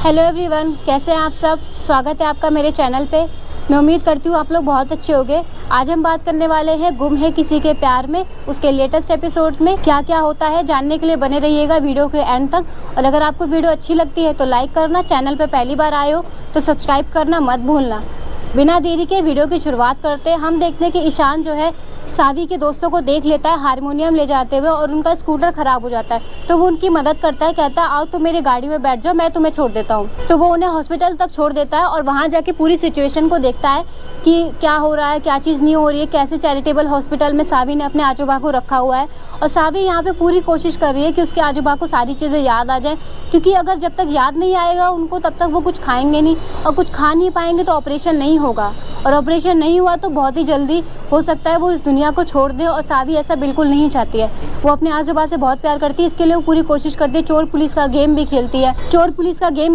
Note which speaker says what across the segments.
Speaker 1: Hello everyone, कैसे हैं आप सब। स्वागत है आपका मेरे चैनल पे। मैं उम्मीद करती हूँ आप लोग बहुत अच्छे होंगे। आज हम बात करने वाले हैं गुम है किसी के प्यार में, उसके लेटेस्ट एपिसोड में क्या क्या होता है जानने के लिए बने रहिएगा वीडियो के एंड तक। और अगर आपको वीडियो अच्छी लगती है तो लाइक करना, चैनल पे पहली बार आए हो तो सब्सक्राइब करना मत भूलना। बिना देरी के वीडियो की शुरुआत करते हैं। हम देखते हैं कि ईशान जो है सावी के दोस्तों को देख लेता है हारमोनियम ले जाते हुए और उनका स्कूटर ख़राब हो जाता है, तो वो उनकी मदद करता है। कहता है आओ तुम मेरी गाड़ी में बैठ जाओ, मैं तुम्हें छोड़ देता हूँ। तो वो उन्हें हॉस्पिटल तक छोड़ देता है और वहाँ जाके पूरी सिचुएशन को देखता है कि क्या हो रहा है, क्या चीज़ नहीं हो रही है, कैसे चैरिटेबल हॉस्पिटल में सावी ने अपने आजूबा को रखा हुआ है। और सावी यहाँ पे पूरी कोशिश कर रही है कि उसके आजूबा को सारी चीज़ें याद आ जाएँ, क्योंकि अगर जब तक याद नहीं आएगा उनको तब तक वो कुछ खाएंगे नहीं, और कुछ खा नहीं पाएंगे तो ऑपरेशन नहीं होगा, और ऑपरेशन नहीं हुआ तो बहुत ही जल्दी हो सकता है वो इस दुनिया को छोड़ दे। और सावी ऐसा बिल्कुल नहीं चाहती है। वो अपने आजूबा से बहुत प्यार करती है, इसके लिए वो पूरी कोशिश करती है। चोर पुलिस का गेम भी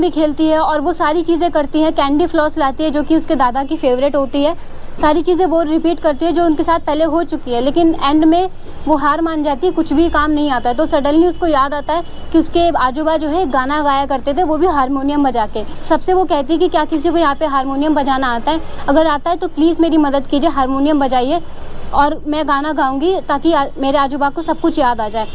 Speaker 1: खेलती है और वो सारी चीज़ें करती है। कैंडी फ्लॉस लाती है जो कि उसके दादा की फेवरेट होती है। सारी चीज़ें वो रिपीट करती है जो उनके साथ पहले हो चुकी है, लेकिन एंड में वो हार मान जाती है, कुछ भी काम नहीं आता है। तो सडनली उसको याद आता है कि उसके आजूबा जो है गाना गाया करते थे, वो भी हारमोनियम बजा के। सबसे वो कहती है कि क्या किसी को यहाँ पे हारमोनियम बजाना आता है, अगर आता है तो प्लीज़ मेरी मदद कीजिए, हारमोनियम बजाइए और मैं गाना गाऊंगी ताकि मेरे आजूबा को सब कुछ याद आ जाए।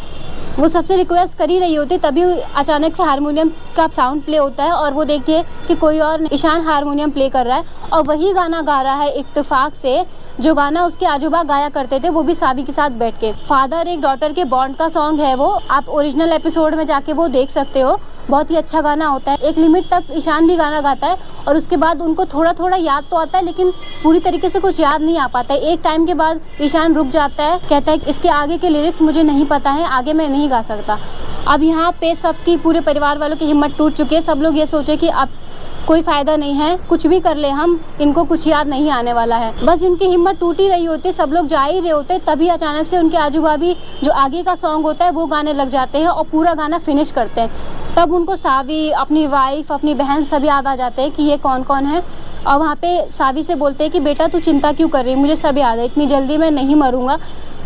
Speaker 1: वो सबसे रिक्वेस्ट कर ही रही होती, तभी अचानक से हारमोनियम का साउंड प्ले होता है और वो देखती है कि कोई और ईशान हारमोनियम प्ले कर रहा है और वही गाना गा रहा है इत्तेफाक से जो गाना उसके आजूबा गाया करते थे, वो भी सावी के साथ बैठ के। फादर एक डॉटर के बॉन्ड का सॉन्ग है वो, आप ओरिजिनल एपिसोड में जाके वो देख सकते हो। बहुत ही अच्छा गाना होता है। एक लिमिट तक ईशान भी गाना गाता है और उसके बाद उनको थोड़ा थोड़ा याद तो आता है, लेकिन पूरी तरीके से कुछ याद नहीं आ पाता है। एक टाइम के बाद ईशान रुक जाता है, कहता है कि इसके आगे के लिरिक्स मुझे नहीं पता है, आगे मैं नहीं गा सकता। अब यहाँ पे सबकी पूरे परिवार वालों की हिम्मत टूट चुकी है। सब लोग ये सोचे कि अब कोई फ़ायदा नहीं है, कुछ भी कर ले हम, इनको कुछ याद नहीं आने वाला है। बस इनकी हिम्मत टूट ही रही होती है, सब लोग जा ही रहे होते, तभी अचानक से उनके आजूबा भी जो आगे का सॉन्ग होता है वो गाने लग जाते हैं और पूरा गाना फिनिश करते हैं। तब उनको सावी, अपनी वाइफ, अपनी बहन सब याद आ जाते हैं कि ये कौन कौन है। और वहाँ पे सावी से बोलते हैं कि बेटा तू चिंता क्यों कर रही है, मुझे सब याद है, इतनी जल्दी मैं नहीं मरूंगा,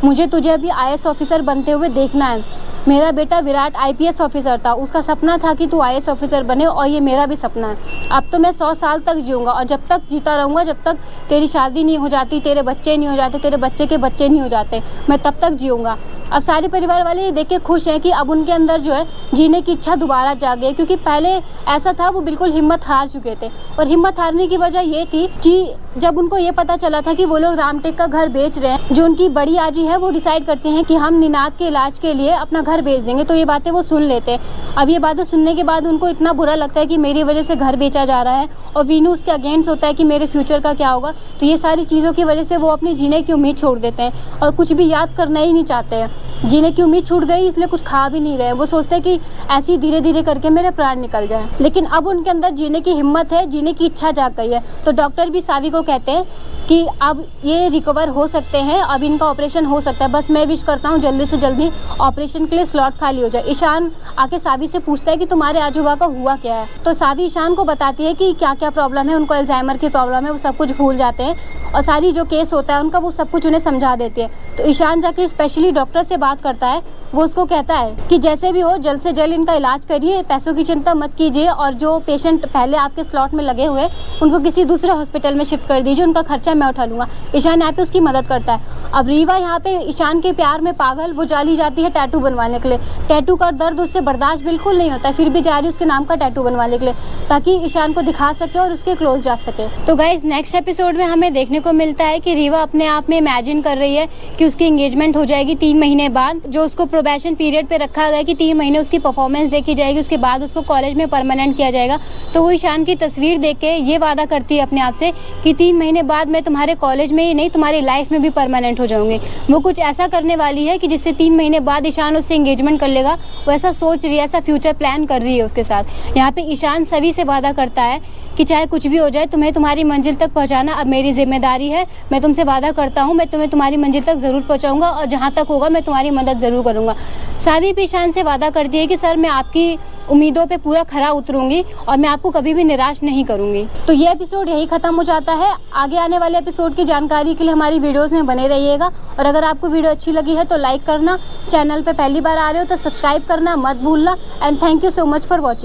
Speaker 1: मुझे तुझे अभी IAS ऑफिसर बनते हुए देखना है। मेरा बेटा विराट IPS ऑफिसर था, उसका सपना था कि तू IAS ऑफिसर बने और ये मेरा भी सपना है। अब तो मैं 100 साल तक जीऊँगा और जब तक जीता रहूँगा, जब तक तेरी शादी नहीं हो जाती, तेरे बच्चे नहीं हो जाते, तेरे बच्चे के बच्चे नहीं हो जाते, मैं तब तक जीऊँगा। अब सारे परिवार वाले ये देख के खुश हैं कि अब उनके अंदर जो है जीने की इच्छा दोबारा जागे, क्योंकि पहले ऐसा था वो बिल्कुल हिम्मत हार चुके थे। और हिम्मत हारने की वजह ये थी कि जब उनको ये पता चला था कि वो लोग रामटेक का घर बेच रहे हैं, जो उनकी बड़ी आजी है वो डिसाइड करती हैं कि हम निनाद के इलाज के लिए अपना घर बेच देंगे, तो ये बातें वो सुन लेते हैं। अब ये बातें सुनने के बाद उनको इतना बुरा लगता है कि मेरी वजह से घर बेचा जा रहा है, और वीनू उसके अगेंस्ट होता है कि मेरे फ्यूचर का क्या होगा। तो ये सारी चीज़ों की वजह से वो अपनी जीने की उम्मीद छोड़ देते हैं और कुछ भी याद करना ही नहीं चाहते हैं। जीने की उम्मीद छूट गई, इसलिए कुछ खा भी नहीं रहे। वो सोचते हैं कि ऐसे ही धीरे धीरे करके मेरे प्राण निकल जाए, लेकिन अब उनके अंदर जीने की हिम्मत है, जीने की इच्छा जाग गई है। तो डॉक्टर भी सावी को कहते हैं कि अब ये रिकवर हो सकते हैं, अब इनका ऑपरेशन हो सकता है, बस मैं विश करता हूँ जल्दी से जल्दी ऑपरेशन के लिए स्लॉट खाली हो जाए। ईशान आके सावी से पूछता है कि तुम्हारे आजूबा का हुआ क्या है। तो सावी ईशान को बताती है कि क्या क्या प्रॉब्लम है, उनको अल्जाइमर की प्रॉब्लम है, वो सब कुछ भूल जाते हैं और सारी जो केस होता है उनका वो सब कुछ उन्हें समझा देती है। तो ईशान जाके स्पेशली डॉक्टर से बात करता है। वो उसको कहता है कि जैसे भी हो जल्द से जल्द इनका इलाज करिए, पैसों की चिंता मत कीजिए, और जो पेशेंट पहले आपके स्लॉट में लगे हुए उनको किसी दूसरे हॉस्पिटल में शिफ्ट कर दीजिए, उनका खर्चा मैं उठा लूँगा। ईशान यहाँ पे उसकी मदद करता है। अब रीवा यहाँ पे ईशान के प्यार में पागल, वो चली जाती है टैटू बनवाने के लिए। टैटू का दर्द उससे बर्दाश्त बिल्कुल नहीं होता है, फिर भी जा रही उसके नाम का टैटू बनवाने के लिए, ताकि ईशान को दिखा सके और उसके क्लोज जा सके। तो गाइस नेक्स्ट एपिसोड में हमें देखने को मिलता है कि रीवा अपने आप में इमेजिन कर रही है कि उसकी एंगेजमेंट हो जाएगी 3 महीने बाद, जो उसको प्रोबेशन पीरियड पे रखा गया कि 3 महीने उसकी परफॉर्मेंस देखी जाएगी, उसके बाद उसको कॉलेज में परमानेंट किया जाएगा। तो वो ईशान की तस्वीर देख के ये वादा करती है अपने आप से कि 3 महीने बाद मैं तुम्हारे कॉलेज में ही नहीं, तुम्हारी लाइफ में भी परमानेंट हो जाऊंगी। वो कुछ ऐसा करने वाली है कि जिससे 3 महीने बाद ईशान उससे एंगेजमेंट कर लेगा। वो ऐसा सोच रही है, ऐसा फ्यूचर प्लान कर रही है उसके साथ। यहाँ पे ईशान सभी से वादा करता है कि चाहे कुछ भी हो जाए, तुम्हें तुम्हारी मंजिल तक पहुँचाना अब मेरी जिम्मेदारी है। मैं तुमसे वादा करता हूँ, मैं तुम्हें तुम्हारी मंजिल तक ज़रूर पहुँचाऊँगा और जहाँ तक होगा मैं तुम्हारी मदद ज़रूर करूँगा। सावी भी ईशान से वादा करती है कि सर मैं आपकी उम्मीदों पे पूरा खरा उतरूंगी और मैं आपको कभी भी निराश नहीं करूंगी। तो ये एपिसोड यही खत्म हो जाता है। आगे आने वाले एपिसोड की जानकारी के लिए हमारी वीडियोस में बने रहिएगा। और अगर आपको वीडियो अच्छी लगी है तो लाइक करना, चैनल पे पहली बार आ रहे हो तो सब्सक्राइब करना मत भूलना। And thank you so much for watching.